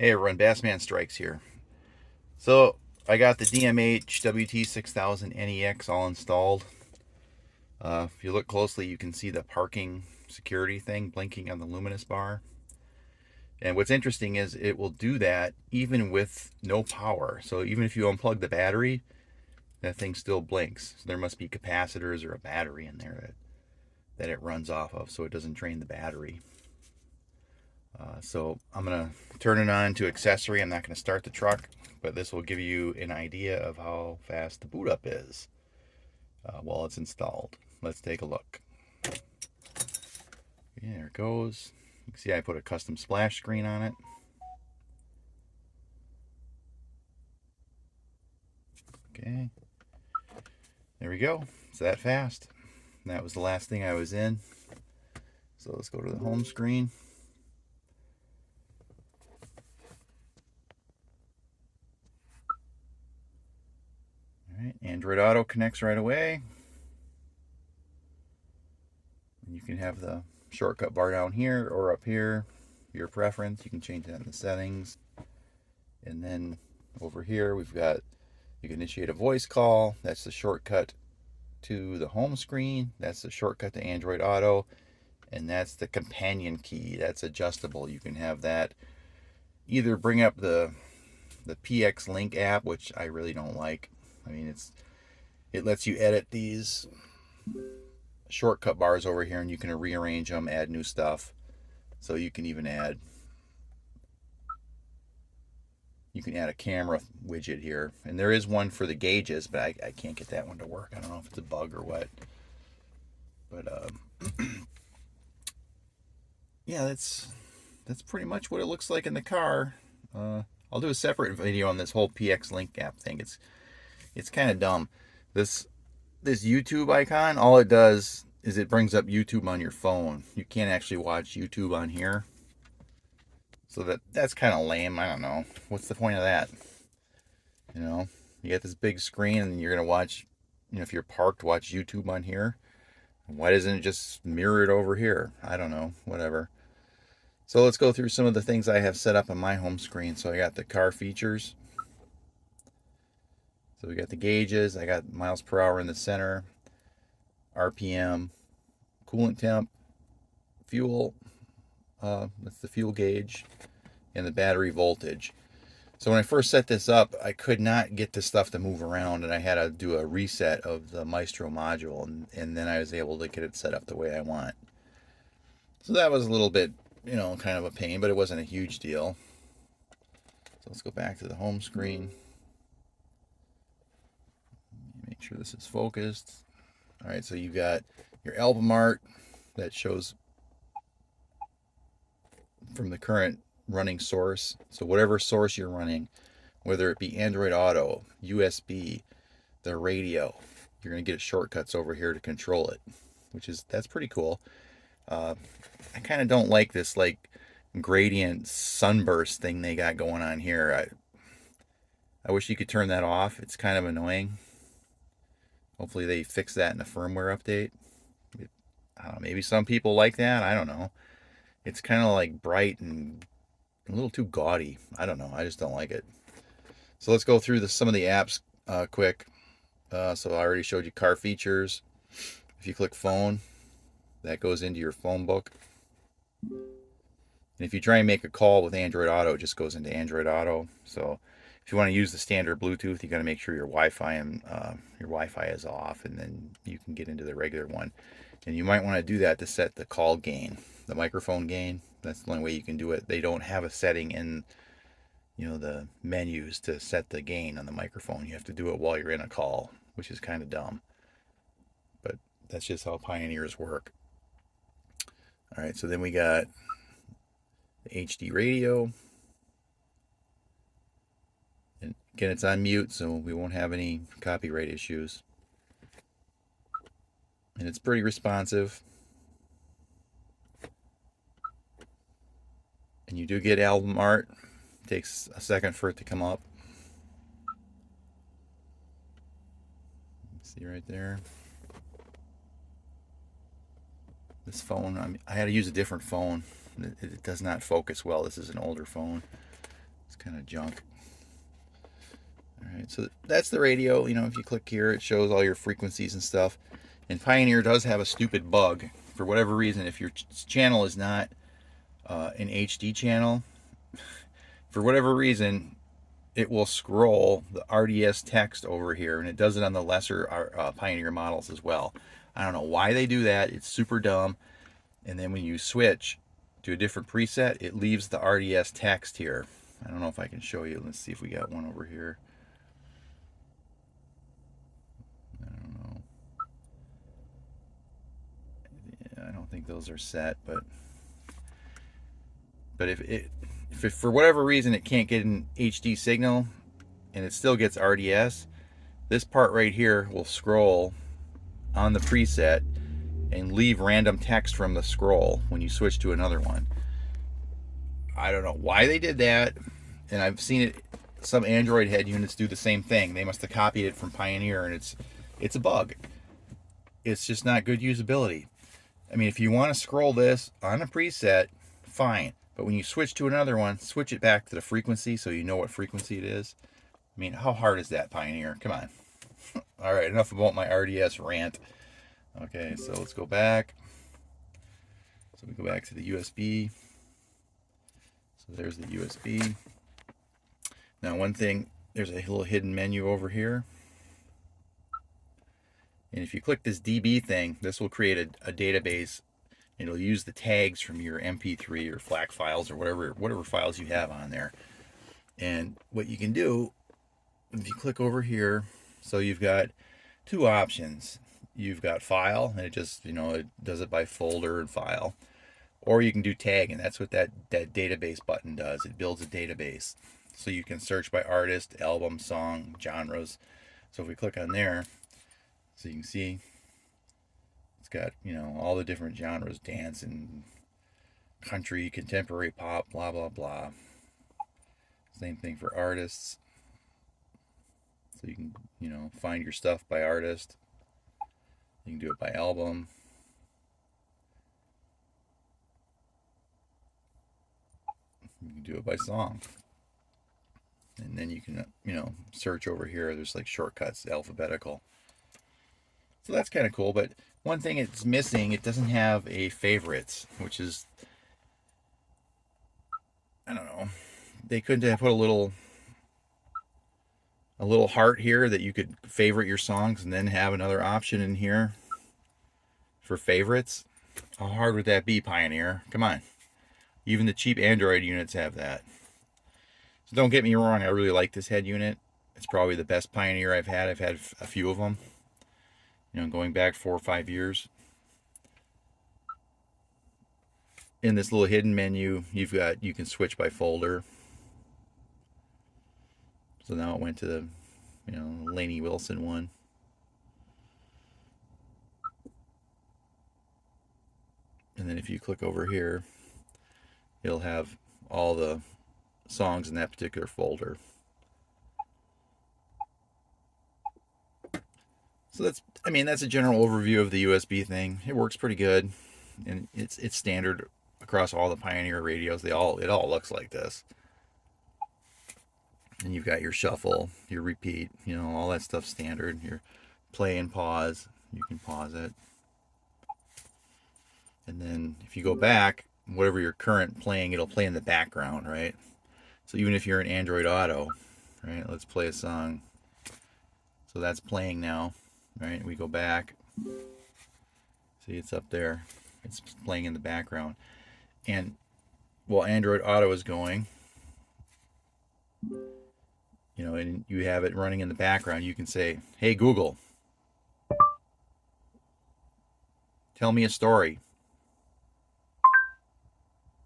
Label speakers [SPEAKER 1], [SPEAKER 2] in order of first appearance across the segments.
[SPEAKER 1] Hey everyone, Bassman Strikes here. So I got the DMH-WT6000NEX all installed. If you look closely, you can see the parking security thing blinking on the luminous bar. And what's interesting is it will do that even with no power. So even if you unplug the battery, that thing still blinks. So there must be capacitors or a battery in there that it runs off of, so it doesn't drain the battery. So I'm going to turn it on to accessory. I'm not going to start the truck, but this will give you an idea of how fast the boot up is while it's installed. Let's take a look. Yeah, there it goes. You can see I put a custom splash screen on it. Okay, there we go. It's that fast. And that was the last thing I was in. So let's go to the home screen. All right, Android Auto connects right away. And you can have the shortcut bar down here or up here, your preference. You can change that in the settings. And then over here we've got, you can initiate a voice call. That's the shortcut to the home screen. That's the shortcut to Android Auto. And that's the companion key. That's adjustable. You can have that either bring up the PX Link app, which I really don't like. I mean, it lets you edit these shortcut bars over here, and you can rearrange them, add new stuff. So you can even add a camera widget here, and there is one for the gauges, but I can't get that one to work. I don't know if it's a bug or what, but yeah, that's pretty much what it looks like in the car. I'll do a separate video on this whole PX Link app thing. It's kind of dumb. This YouTube icon, all it does is it brings up YouTube on your phone. You can't actually watch YouTube on here. So that's kind of lame. I don't know. What's the point of that? You know, you got this big screen and you're going to watch, if you're parked, watch YouTube on here. Why doesn't it just mirror it over here? I don't know. Whatever. So let's go through some of the things I have set up on my home screen. So I got the car features. So we got the gauges. I got miles per hour in the center, RPM, coolant temp, fuel. That's the fuel gauge, and the battery voltage. So when I first set this up, I could not get this stuff to move around, and I had to do a reset of the Maestro module, and then I was able to get it set up the way I want. So that was a little bit, kind of a pain, but it wasn't a huge deal. So let's go back to the home screen. Make sure this is focused. All right, so you've got your album art that shows from the current running source. So whatever source you're running, whether it be Android Auto, USB, the radio, you're going to get shortcuts over here to control it, that's pretty cool. I kind of don't like this gradient sunburst thing they got going on here. I wish you could turn that off. It's kind of annoying. Hopefully they fix that in a firmware update. I don't know, maybe some people like that. I don't know. It's kind of like bright and a little too gaudy. I don't know. I just don't like it. So let's go through some of the apps quick. So I already showed you car features. If you click phone, that goes into your phone book. And if you try and make a call with Android Auto, it just goes into Android Auto. So if you want to use the standard Bluetooth, you got to make sure your Wi-Fi is off, and then you can get into the regular one. And you might want to do that to set the call gain, the microphone gain. That's the only way you can do it. They don't have a setting in, the menus to set the gain on the microphone. You have to do it while you're in a call, which is kind of dumb. But that's just how Pioneers work. All right, so then we got the HD radio. And again, it's on mute, so we won't have any copyright issues. And it's pretty responsive. And you do get album art. It takes a second for it to come up. See right there. This phone, I had to use a different phone. It does not focus well. This is an older phone. kind of junk. Alright, so that's the radio. You know, if you click here, it shows all your frequencies and stuff. And Pioneer does have a stupid bug. For whatever reason, if your channel is not an HD channel, for whatever reason, it will scroll the RDS text over here, and it does it on the lesser Pioneer models as well. I don't know why they do that. It's super dumb. And then when you switch to a different preset, it leaves the RDS text here. I don't know if I can show you. Let's see if we got one over here. I don't know. Yeah, I don't think those are set, but if it for whatever reason it can't get an HD signal and it still gets RDS, this part right here will scroll on the preset and leave random text from the scroll when you switch to another one. I don't know why they did that, and I've seen it. Some Android head units do the same thing. They must have copied it from Pioneer, and it's a bug. It's just not good usability. I mean, if you want to scroll this on a preset, fine. But when you switch to another one, switch it back to the frequency so you know what frequency it is. I mean, how hard is that, Pioneer? Come on. All right, enough about my RDS rant. Okay, so let's go back. So we go back to the USB. So there's the USB. Now, one thing, there's a little hidden menu over here. And if you click this DB thing, this will create a database. It'll use the tags from your MP3 or FLAC files or whatever files you have on there. And what you can do, if you click over here, so you've got two options. You've got file, and it just, it does it by folder and file. Or you can do tag, and that's what that database button does. It builds a database. So you can search by artist, album, song, genres. So if we click on there, so you can see it's got, all the different genres, dance and country, contemporary pop, blah, blah, blah. Same thing for artists. So you can, find your stuff by artist. You can do it by album. You can do it by song. And then you can, search over here. There's like shortcuts, alphabetical. So that's kind of cool. But one thing it's missing, it doesn't have a favorites, which is, I don't know. They couldn't have put a little heart here that you could favorite your songs and then have another option in here for favorites. How hard would that be, Pioneer? Come on. Even the cheap Android units have that. So don't get me wrong, I really like this head unit. It's probably the best Pioneer I've had. I've had a few of them, going back 4 or 5 years. In this little hidden menu, you can switch by folder. So now it went to the, Lainey Wilson one. And then if you click over here, it'll have all the songs in that particular folder. So that's a general overview of the USB thing. It works pretty good, and it's standard across all the Pioneer radios. It all looks like this. And you've got your shuffle, your repeat, all that stuff standard. Your play and pause, you can pause it. And then if you go back, whatever your current playing, it'll play in the background, right? So even if you're in Android Auto, right? Let's play a song. So that's playing now, right? We go back. See, it's up there. It's playing in the background. And while Android Auto is going, and you have it running in the background, you can say, "Hey Google, tell me a story."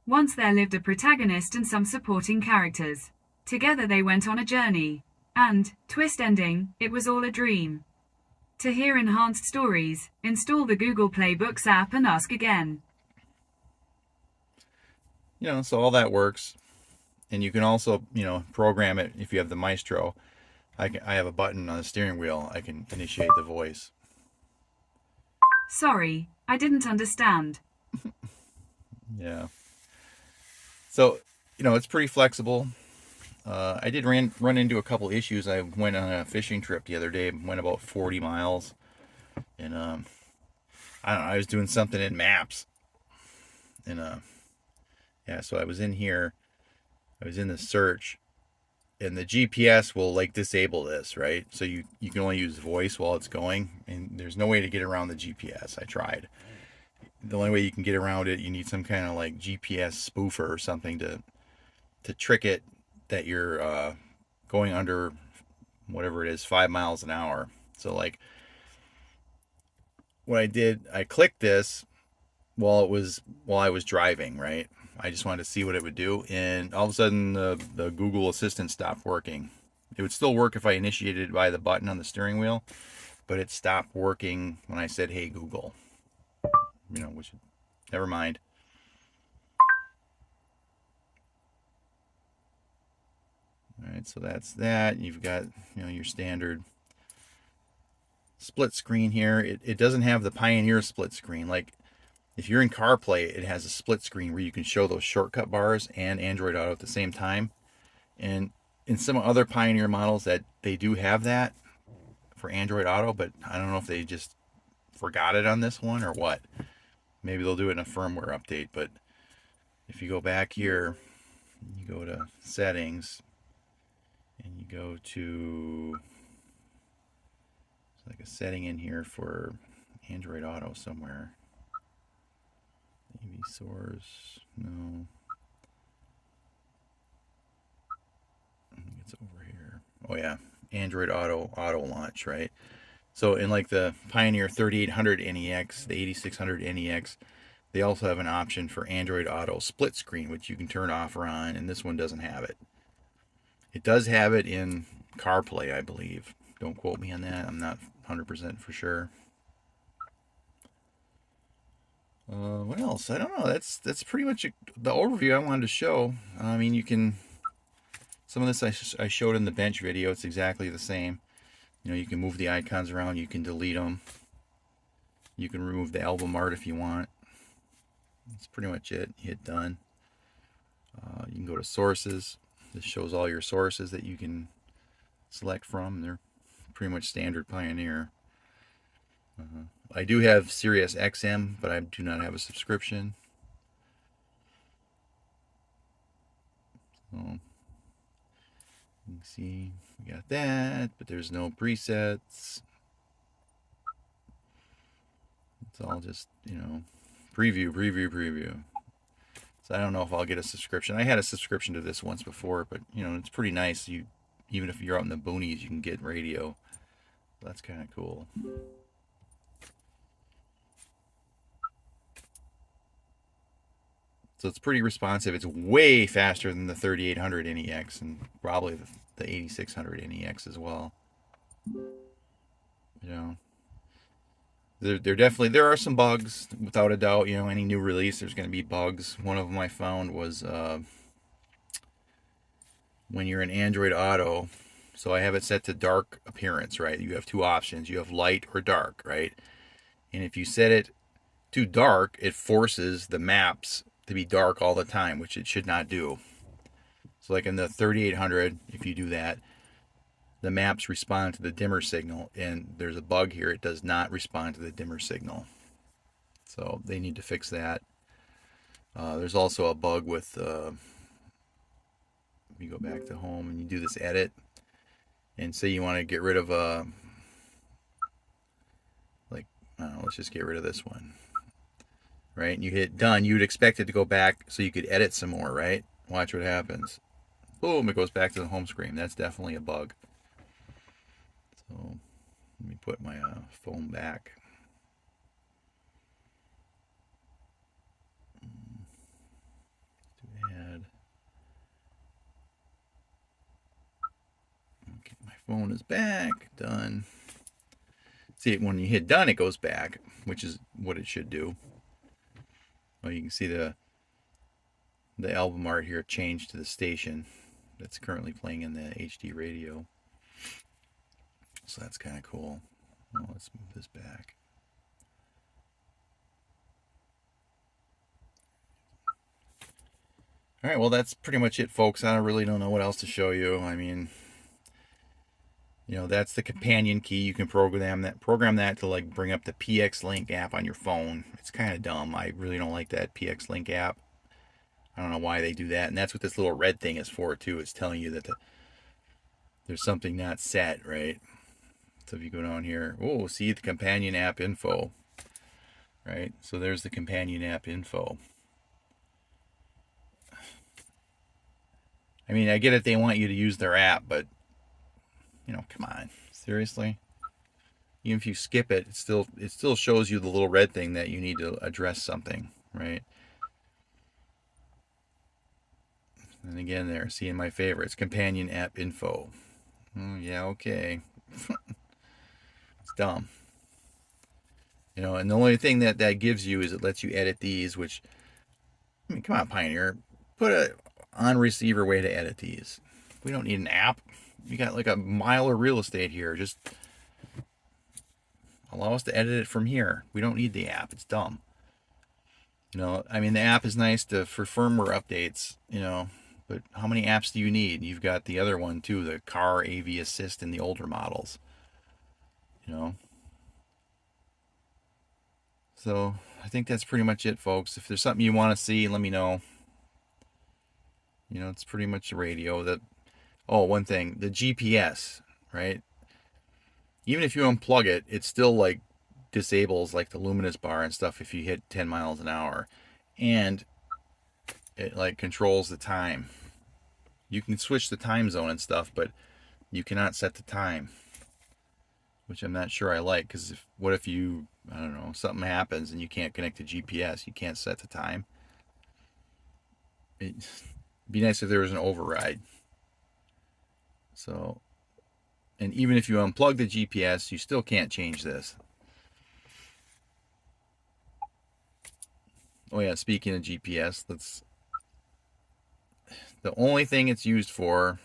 [SPEAKER 2] Once there lived a protagonist and some supporting characters. Together they went on a journey. And, twist ending, it was all a dream. To hear enhanced stories, install the Google Play Books app and ask again.
[SPEAKER 1] So all that works. And you can also, program it if you have the Maestro. I have a button on the steering wheel. I can initiate the voice.
[SPEAKER 2] Sorry, I didn't understand.
[SPEAKER 1] Yeah. So, it's pretty flexible. I did run into a couple issues. I went on a fishing trip the other day, went about 40 miles, and I don't know, I was doing something in maps, and yeah, so I was in here, I was in the search, and the GPS will like disable this, right? So you can only use voice while it's going, and there's no way to get around the GPS. I tried. The only way you can get around it, you need some kind of like GPS spoofer or something to trick it that you're going under whatever it is, 5 miles an hour. So like what I did, I clicked this while I was driving, right? I just wanted to see what it would do, and all of a sudden the Google Assistant stopped working. It would still work if I initiated it by the button on the steering wheel, but it stopped working when I said, "Hey Google," which never mind. All right, so that's that. You've got your standard split screen here. It doesn't have the Pioneer split screen. Like if you're in CarPlay, it has a split screen where you can show those shortcut bars and Android Auto at the same time. And in some other Pioneer models that they do have that for Android Auto, but I don't know if they just forgot it on this one or what. Maybe they'll do it in a firmware update. But if you go back here, you go to settings and you go to like a setting in here for Android Auto somewhere. AV source, no. I think it's over here. Oh yeah, Android Auto launch, right? So in like the Pioneer 3800 NEX, the 8600 NEX, they also have an option for Android Auto split screen, which you can turn off or on, and this one doesn't have it. It does have it in CarPlay, I believe. Don't quote me on that. I'm not 100% for sure. What else? I don't know. That's pretty much the overview I wanted to show. I mean, you can. Some of this I showed in the bench video. It's exactly the same. You can move the icons around. You can delete them. You can remove the album art if you want. That's pretty much it. You hit done. You can go to sources. This shows all your sources that you can select from. They're pretty much standard Pioneer. I do have SiriusXM, but I do not have a subscription. So you can see we got that, but there's no presets. It's all just, preview. So I don't know if I'll get a subscription. I had a subscription to this once before, but it's pretty nice. Even if you're out in the boonies, you can get radio. That's kind of cool. So it's pretty responsive. It's way faster than the 3800 NEX and probably the 8600 NEX as well. There are some bugs, without a doubt. Any new release, there's going to be bugs. One of them I found was when you're in Android Auto. So I have it set to dark appearance, right? You have two options. You have light or dark, right? And if you set it to dark, it forces the maps to be dark all the time, which it should not do. So like in the 3800, if you do that, the maps respond to the dimmer signal, and there's a bug here. It does not respond to the dimmer signal. So they need to fix that. There's also a bug with, you go back to home and you do this edit, and say you want to get rid of let's just get rid of this one. Right? And you hit done, you'd expect it to go back so you could edit some more, right? Watch what happens. Boom, it goes back to the home screen. That's definitely a bug. So let me put my phone back. Add. Okay, my phone is back. Done. See, when you hit done, it goes back, which is what it should do. Well, you can see the album art here changed to the station that's currently playing in the HD radio. So that's kind of cool. Well, let's move this back. All right, well, that's pretty much it, folks. I really don't know what else to show you. I mean, you know, that's the companion key. You can program that to like bring up the PX Link app on your phone. It's kind of dumb. I really don't like that PX Link app. I don't know why they do that. And that's what this little red thing is for too. It's telling you that there's something not set, right? So if you go down here, oh, see the companion app info, right? So there's the companion app info. I mean, I get it, they want you to use their app, but you know, come on, seriously. Even if you skip it, it still shows you the little red thing that you need to address something, right? And again, there, seeing my favorites, companion app info. Oh, yeah, okay. It's dumb. You know, and the only thing that gives you is it lets you edit these, which, I mean, come on, Pioneer, put a on receiver way to edit these. We don't need an app. We got like a mile of real estate here. Just allow us to edit it from here. We don't need the app. It's dumb. You know, I mean, the app is nice for firmware updates, you know, but how many apps do you need? You've got the other one too, the car AV assist in the older models, you know. So I think that's pretty much it, folks. If there's something you want to see, let me know. You know, it's pretty much the radio. Oh, one thing, the GPS, right? Even if you unplug it, it still like disables like the luminous bar and stuff if you hit 10 miles an hour. And it like controls the time. You can switch the time zone and stuff, but you cannot set the time, which I'm not sure I like, because what if you, I don't know, something happens and you can't connect to GPS, you can't set the time. It'd be nice if there was an override. So, and even if you unplug the GPS, you still can't change this. Oh yeah, speaking of GPS, the only thing it's used for,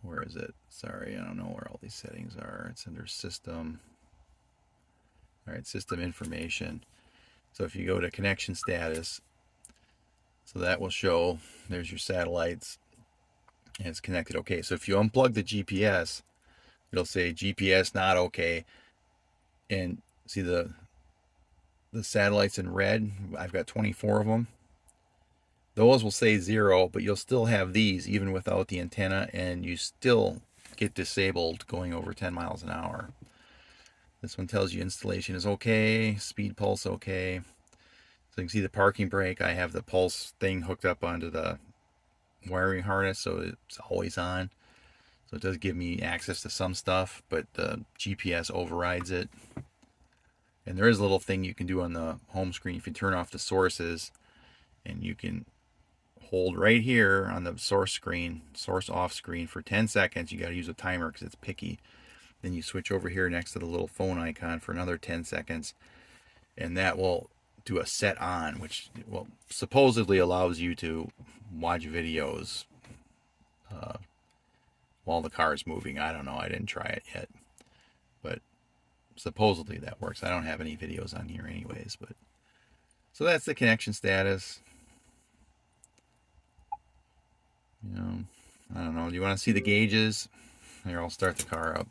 [SPEAKER 1] where is it? Sorry, I don't know where all these settings are. It's under system. All right, system information. So if you go to connection status, so that will show there's your satellites and it's connected. Okay, so if you unplug the GPS, it'll say GPS not okay. And see the satellites in red, I've got 24 of them. Those will say 0, but you'll still have these even without the antenna, and you still get disabled going over 10 miles an hour. This one tells you installation is okay, speed pulse okay. So you can see the parking brake. I have the pulse thing hooked up onto the wiring harness, so it's always on. So it does give me access to some stuff, but the GPS overrides it. And there is a little thing you can do on the home screen if you turn off the sources, and you can hold right here on the source off screen for 10 seconds. You got to use a timer because it's picky. Then you switch over here next to the little phone icon for another 10 seconds, and that will do a set on, which well supposedly allows you to watch videos while the car is moving. I don't know, I didn't try it yet, but supposedly that works. I don't have any videos on here anyways, but so that's the connection status. You know, I don't know, do you want to see the gauges? Here, I'll start the car up.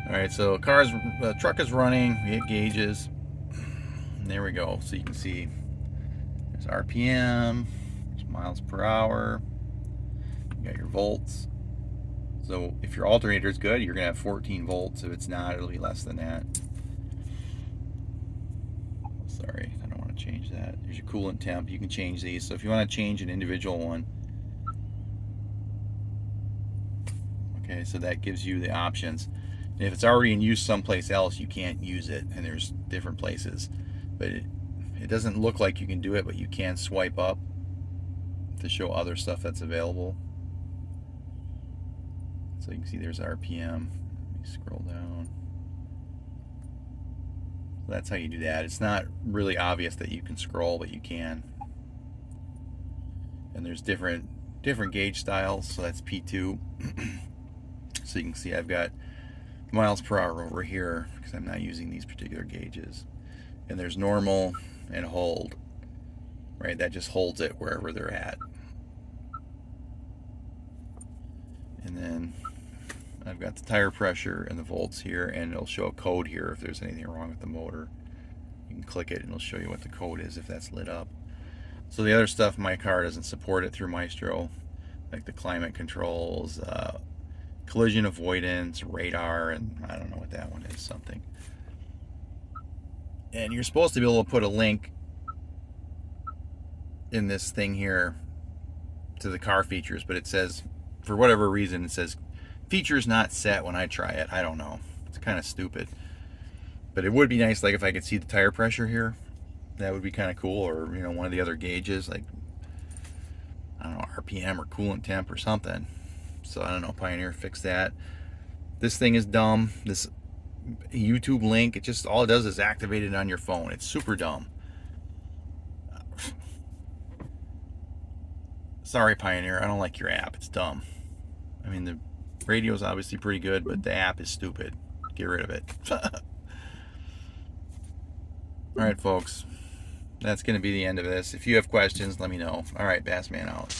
[SPEAKER 1] Alright, so the truck is running. We hit gauges. And there we go. So you can see there's RPM, there's miles per hour. You got your volts. So if your alternator is good, you're going to have 14 volts. If it's not, it'll be less than that. Sorry, I don't want to change that. There's your coolant temp. You can change these. So if you want to change an individual one, okay, so that gives you the options. And if it's already in use someplace else, you can't use it, and there's different places. But it doesn't look like you can do it, but you can swipe up to show other stuff that's available. So you can see there's RPM. Let me scroll down. So that's how you do that. It's not really obvious that you can scroll, but you can. And there's different gauge styles. So that's P2. So you can see I've got miles per hour over here because I'm not using these particular gauges. And there's normal and hold, right? That just holds it wherever they're at. And then I've got the tire pressure and the volts here, and it'll show a code here if there's anything wrong with the motor. You can click it and it'll show you what the code is if that's lit up. So the other stuff, my car doesn't support it through Maestro, like the climate controls, collision avoidance, radar, and I don't know what that one is, something. And you're supposed to be able to put a link in this thing here to the car features, but it says, for whatever reason, it says features not set when I try it. I don't know. It's kind of stupid. But it would be nice, like, if I could see the tire pressure here. That would be kind of cool. Or, you know, one of the other gauges, like, I don't know, RPM or coolant temp or something. So, I don't know, Pioneer fixed that. This thing is dumb. This YouTube link, it just, all it does is activate it on your phone. It's super dumb. Sorry, Pioneer, I don't like your app. It's dumb. I mean, the radio's obviously pretty good, but the app is stupid. Get rid of it. Alright, folks. That's going to be the end of this. If you have questions, let me know. Alright, Bassman out.